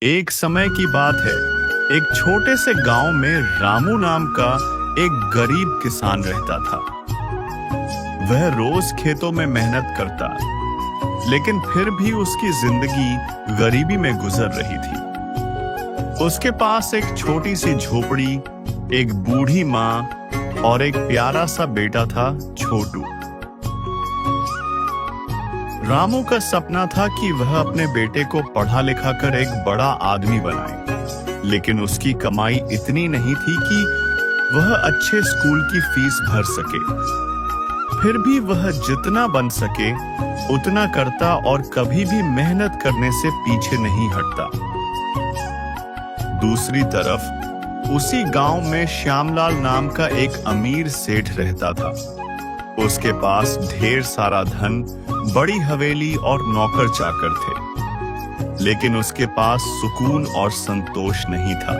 एक समय की बात है। एक छोटे से गांव में रामू नाम का एक गरीब किसान रहता था। वह रोज खेतों में मेहनत करता, लेकिन फिर भी उसकी जिंदगी गरीबी में गुजर रही थी। उसके पास एक छोटी सी झोपड़ी, एक बूढ़ी माँ और एक प्यारा सा बेटा था, छोटू। रामू का सपना था कि वह अपने बेटे को पढ़ा लिखा कर एक बड़ा आदमी बनाए, लेकिन उसकी कमाई इतनी नहीं थी कि वह अच्छे स्कूल की फीस भर सके। फिर भी वह जितना बन सके उतना करता और कभी भी मेहनत करने से पीछे नहीं हटता। दूसरी तरफ उसी गांव में श्यामलाल नाम का एक अमीर सेठ रहता था। उसके पास ढेर सारा धन, बड़ी हवेली और नौकर चाकर थे, लेकिन उसके पास सुकून और संतोष नहीं था।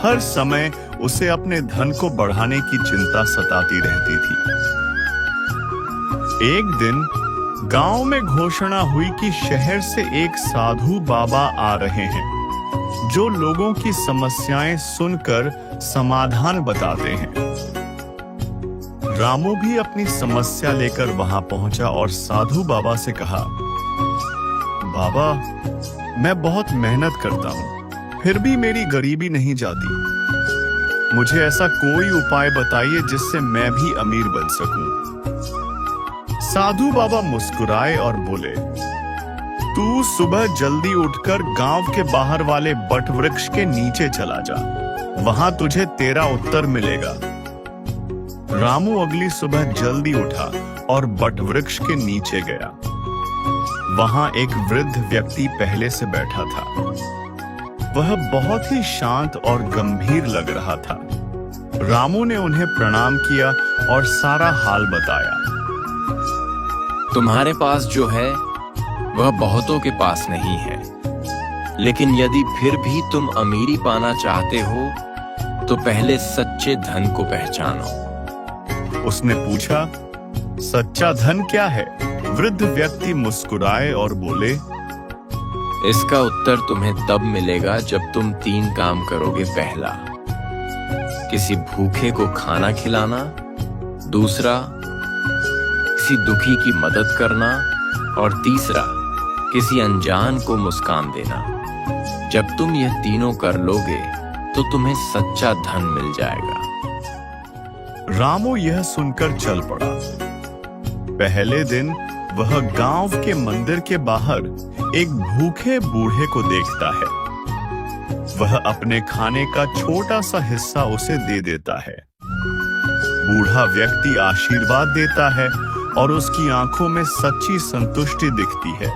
हर समय उसे अपने धन को बढ़ाने की चिंता सताती रहती थी। एक दिन गांव में घोषणा हुई कि शहर से एक साधु बाबा आ रहे हैं, जो लोगों की समस्याएं सुनकर समाधान बताते हैं। रामू भी अपनी समस्या लेकर वहां पहुंचा और साधु बाबा से कहा, बाबा, मैं बहुत मेहनत करता हूं, फिर भी मेरी गरीबी नहीं जाती। मुझे ऐसा कोई उपाय बताइए जिससे मैं भी अमीर बन सकूं। साधु बाबा मुस्कुराए और बोले, तू सुबह जल्दी उठकर गांव के बाहर वाले बट वृक्ष के नीचे चला जा, वहां तुझे तेरा उत्तर मिलेगा। रामू अगली सुबह जल्दी उठा और बट वृक्ष के नीचे गया। वहां एक वृद्ध व्यक्ति पहले से बैठा था। वह बहुत ही शांत और गंभीर लग रहा था। रामू ने उन्हें प्रणाम किया और सारा हाल बताया। तुम्हारे पास जो है वह बहुतों के पास नहीं है, लेकिन यदि फिर भी तुम अमीरी पाना चाहते हो तो पहले सच्चे धन को पहचानो। उसने पूछा, सच्चा धन क्या है? वृद्ध व्यक्ति मुस्कुराए और बोले, इसका उत्तर तुम्हें तब मिलेगा जब तुम 3 काम करोगे। पहला, किसी भूखे को खाना खिलाना। दूसरा, किसी दुखी की मदद करना। और तीसरा, किसी अनजान को मुस्कान देना। जब तुम यह तीनों कर लोगे तो तुम्हें सच्चा धन मिल जाएगा। रामू यह सुनकर चल पड़ा। पहले दिन वह गांव के मंदिर के बाहर एक भूखे बूढ़े को देखता है। वह अपने खाने का छोटा सा हिस्सा उसे दे देता है। बूढ़ा व्यक्ति आशीर्वाद देता है और उसकी आंखों में सच्ची संतुष्टि दिखती है।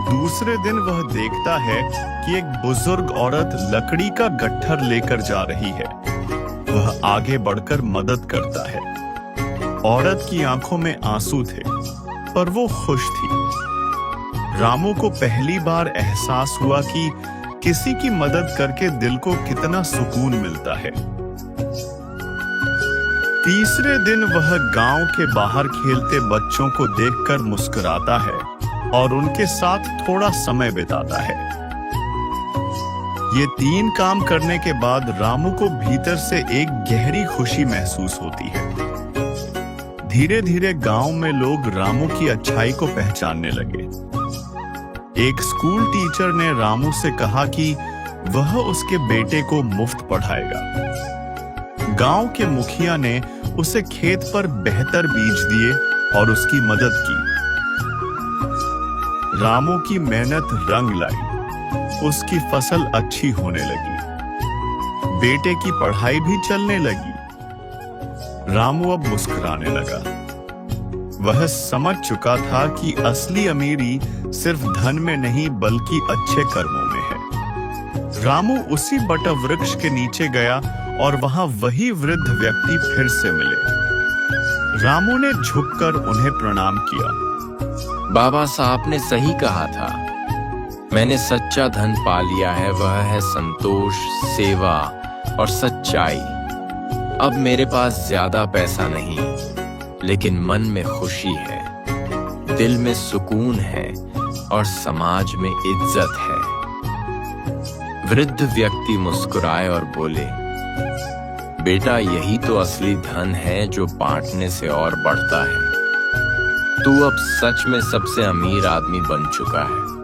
दूसरे दिन वह देखता है कि एक बुजुर्ग औरत लकड़ी का गट्ठर लेकर जा रही है। वह आगे बढ़कर मदद करता है। औरत की आंखों में आंसू थे, पर वो खुश थी। रामू को पहली बार एहसास हुआ कि किसी की मदद करके दिल को कितना सुकून मिलता है। तीसरे दिन वह गांव के बाहर खेलते बच्चों को देखकर मुस्कुराता है और उनके साथ थोड़ा समय बिताता है। ये 3 काम करने के बाद रामू को भीतर से एक गहरी खुशी महसूस होती है। धीरे धीरे गांव में लोग रामू की अच्छाई को पहचानने लगे। एक स्कूल टीचर ने रामू से कहा कि वह उसके बेटे को मुफ्त पढ़ाएगा। गांव के मुखिया ने उसे खेत पर बेहतर बीज दिए और उसकी मदद की। रामू की मेहनत रंग लाई। उसकी फसल अच्छी होने लगी। बेटे की पढ़ाई भी चलने लगी। रामू अब मुस्कुराने लगा। वह समझ चुका था कि असली अमीरी सिर्फ धन में नहीं बल्कि अच्छे कर्मों में है। रामू उसी बट वृक्ष के नीचे गया और वहां वही वृद्ध व्यक्ति फिर से मिले। रामू ने झुककर उन्हें प्रणाम किया। बाबा साहब ने सही कहा था। मैंने सच्चा धन पा लिया है, वह है संतोष, सेवा और सच्चाई। अब मेरे पास ज्यादा पैसा नहीं, लेकिन मन में खुशी है। दिल में सुकून है और समाज में इज्जत है। वृद्ध व्यक्ति मुस्कुराए और बोले, बेटा यही तो असली धन है जो बांटने से और बढ़ता है। तू अब सच में सबसे अमीर आदमी बन चुका है।